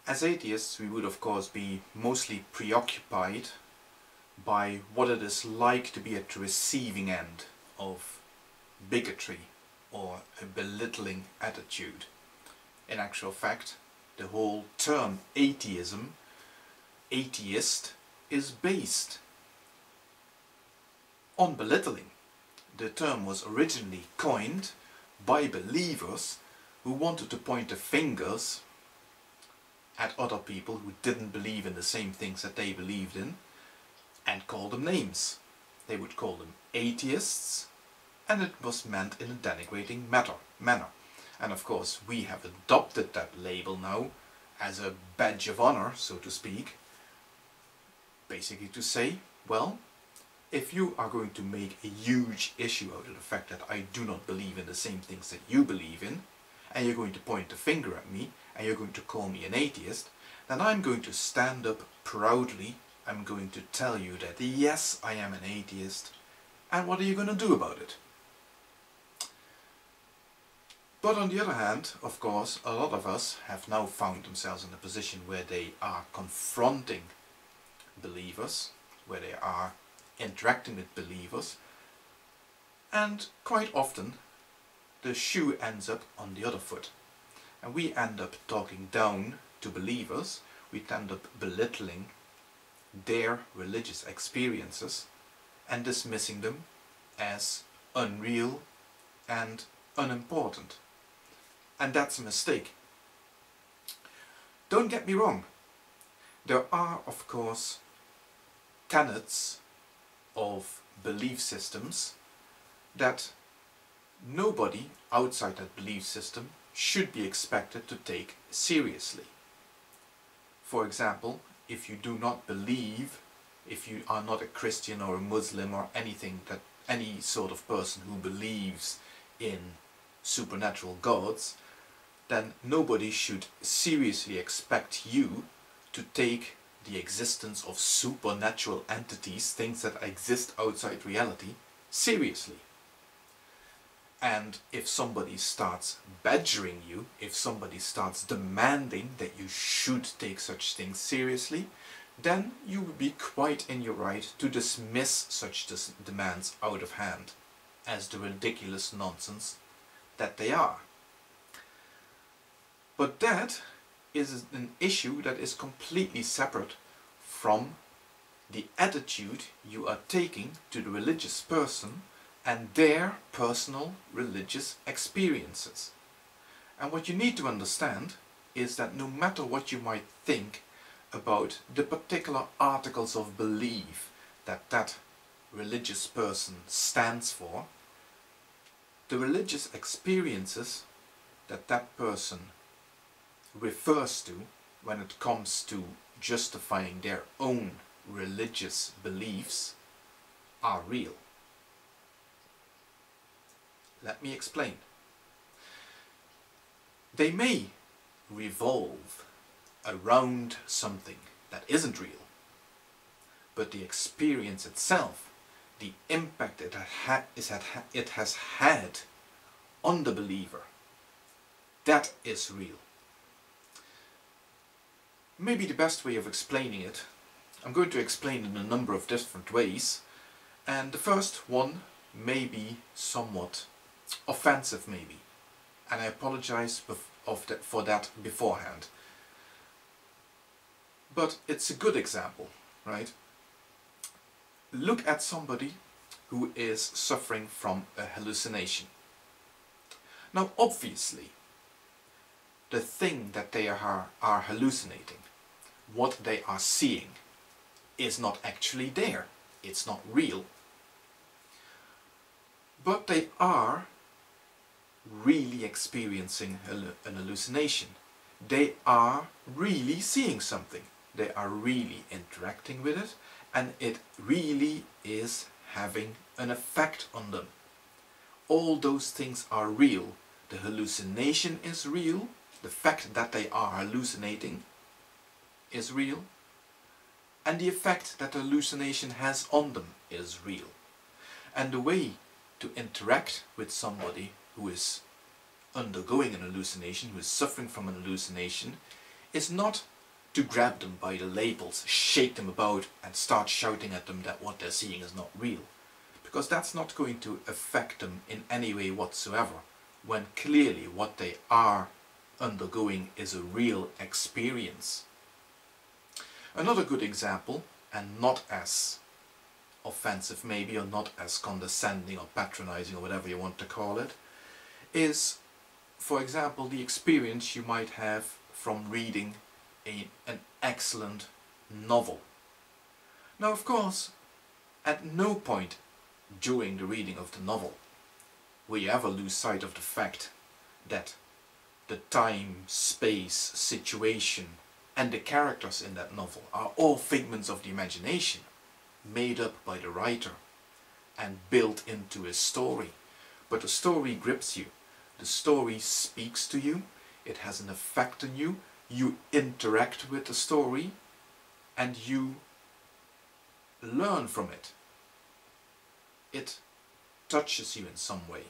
As atheists, we would of course be mostly preoccupied by what it is like to be at the receiving end of bigotry or a belittling attitude. In actual fact, the whole term atheism, atheist, is based on belittling. The term was originally coined by believers who wanted to point the fingers at other people who didn't believe in the same things that they believed in and call them names. They would call them atheists, and it was meant in a denigrating manner. And of course we have adopted that label now as a badge of honor, so to speak, basically to say, well, if you are going to make a huge issue out of the fact that I do not believe in the same things that you believe in, and you're going to point the finger at me, and you're going to call me an atheist, then I'm going to stand up proudly. I'm going to tell you that yes, I am an atheist, and what are you going to do about it? But on the other hand, of course, a lot of us have now found themselves in a position where they are confronting believers, where they are interacting with believers, and quite often the shoe ends up on the other foot. And we end up talking down to believers, we end up belittling their religious experiences and dismissing them as unreal and unimportant. And that's a mistake. Don't get me wrong, there are of course tenets of belief systems that nobody outside that belief system should be expected to take seriously. For example, if you do not believe, if you are not a Christian or a Muslim or anything, that any sort of person who believes in supernatural gods, then nobody should seriously expect you to take the existence of supernatural entities, things that exist outside reality, seriously. And if somebody starts badgering you, if somebody starts demanding that you should take such things seriously, then you would be quite in your right to dismiss such demands out of hand as the ridiculous nonsense that they are. But that is an issue that is completely separate from the attitude you are taking to the religious person and their personal religious experiences. And what you need to understand is that no matter what you might think about the particular articles of belief that that religious person stands for, the religious experiences that that person refers to when it comes to justifying their own religious beliefs are real. Let me explain. They may revolve around something that isn't real, but the experience itself, the impact it has had on the believer, that is real. Maybe the best way of explaining it, I'm going to explain in a number of different ways, and the first one may be somewhat offensive maybe, and I apologize for that beforehand. But it's a good example, right? Look at somebody who is suffering from a hallucination. Now obviously, the thing that they are hallucinating, what they are seeing, is not actually there. It's not real. But they are really experiencing an hallucination. They are really seeing something. They are really interacting with it, and it really is having an effect on them. All those things are real. The hallucination is real. The fact that they are hallucinating is real. And the effect that the hallucination has on them is real. And the way to interact with somebody who is undergoing an hallucination, who is suffering from an hallucination, is not to grab them by the labels, shake them about and start shouting at them that what they're seeing is not real. Because that's not going to affect them in any way whatsoever, when clearly what they are undergoing is a real experience. Another good example, and not as offensive maybe, or not as condescending or patronizing or whatever you want to call it, is, for example, the experience you might have from reading an excellent novel. Now, of course, at no point during the reading of the novel will you ever lose sight of the fact that the time, space, situation and the characters in that novel are all figments of the imagination, made up by the writer and built into a story. But the story grips you, the story speaks to you, it has an effect on you, you interact with the story and you learn from it. It touches you in some way.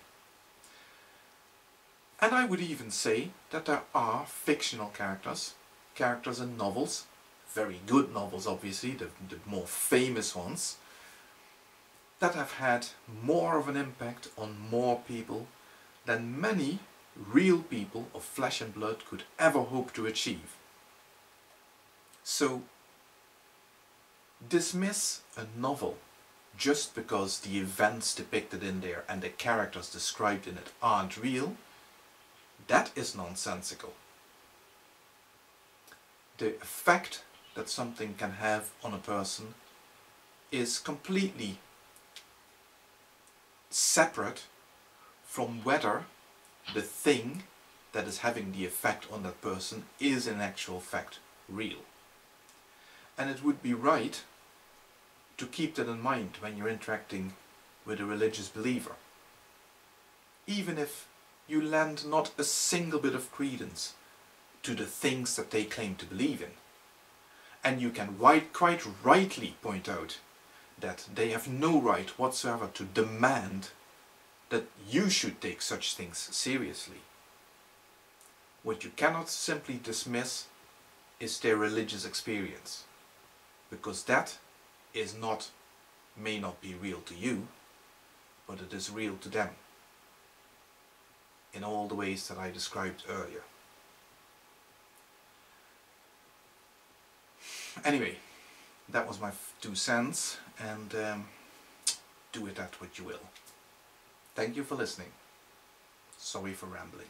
And I would even say that there are fictional characters in novels, very good novels obviously, the more famous ones, that have had more of an impact on more people than many real people of flesh and blood could ever hope to achieve. So, dismiss a novel just because the events depicted in there and the characters described in it aren't real. That is nonsensical. The effect that something can have on a person is completely separate from whether the thing that is having the effect on that person is in actual fact real. And it would be right to keep that in mind when you're interacting with a religious believer. Even if you lend not a single bit of credence to the things that they claim to believe in, and you can quite rightly point out that they have no right whatsoever to demand that you should take such things seriously. What you cannot simply dismiss is their religious experience, because that may not be real to you, but it is real to them in all the ways that I described earlier. Anyway, that was my 2 cents, and do with that what you will. Thank you for listening. Sorry for rambling.